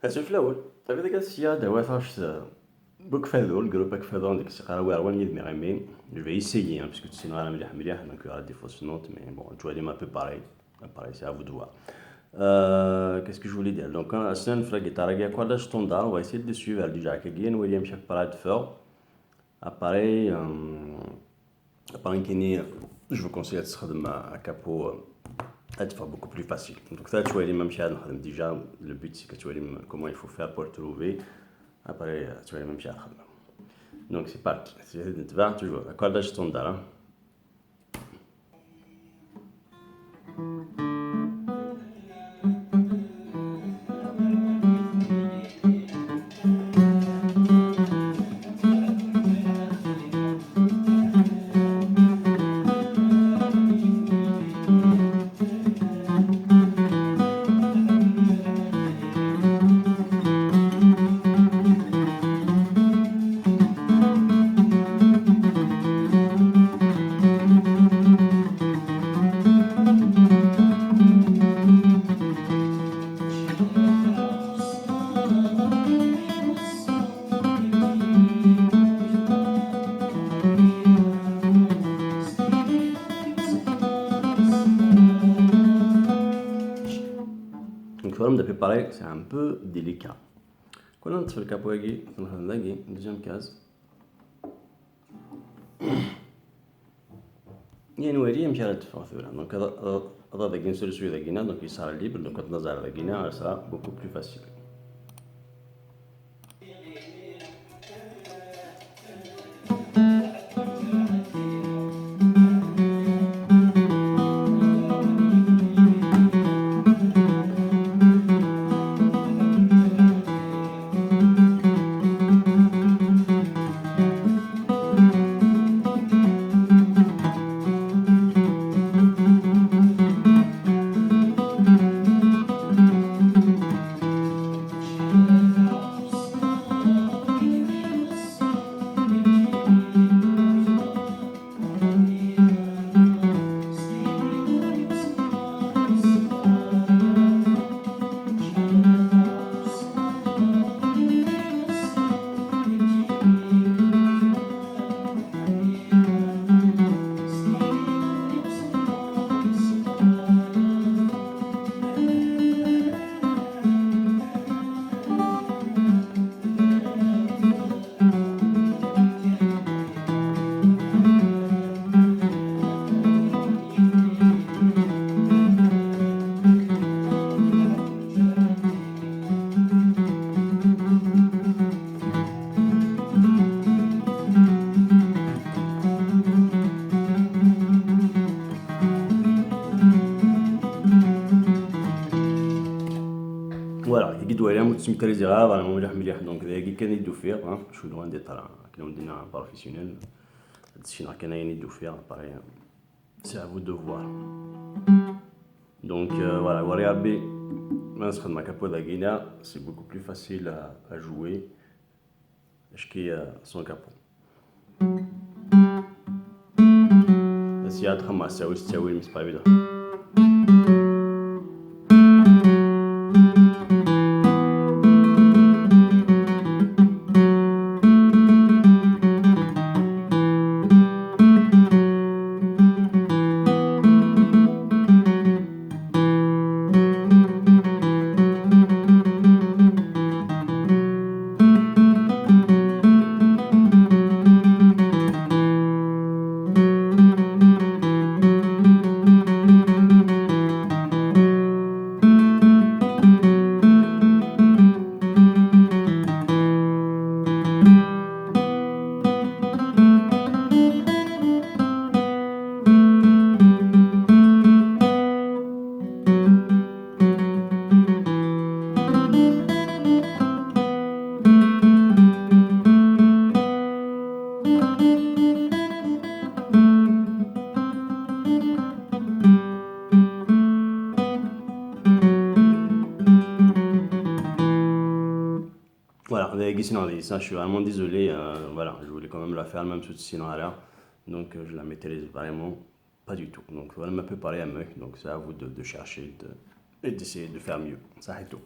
شوف في الأول هكذاك السيادة واثاش بوك فاذول جروبك فاذون ديك السيقارة وين يد مغامين je vais essayer hein, parce que tu sais مليح مليح donc il y aura des fausses notes mais bon tu vas dire un peu pareil c'est à vous de voir qu'est-ce que je voulais dire donc la scène fra guitare qui a quoi standard on va essayer de suivre déjà كاين William chaque parade fort appareil appareil qui je vous conseille de تخدم à capot être beaucoup plus facile. Donc ça, tu vois, même chez déjà, le but c'est que tu vois comment il faut faire pour trouver. Après, tu vois, même chez donc c'est parti. Tu vas, tu vois, accordage standard. Hein. Donc le forme de préparer, c'est un peu délicat. Quand on fait le capoeira, on va faire la deuxième case. يعني وريه مشى للتفاصيل donc هذا داكين سلسلة داكينا donc يصير libre donc كتنظر داكينا sera beaucoup plus facile. Voilà, il doit y avoir une très grave, à un moment مليح donc il كان يدو faire, hein, je suis loin d'être un professionnel, sinon كان يدو faire, pareil, c'est à vous de voir. Donc voilà, Wariabi, ma capo d'Aguina, c'est beaucoup plus facile à jouer que son capot. بس يا تخمس تسوي مش بعيدة. Voilà, ça, je suis vraiment désolé. Voilà, je voulais quand même la faire même sous ce scénario. Donc je la maîtrise vraiment pas du tout. Donc voilà, m'a préparé à me. Donc c'est à vous de chercher et d'essayer de faire mieux. Ça c'est tout.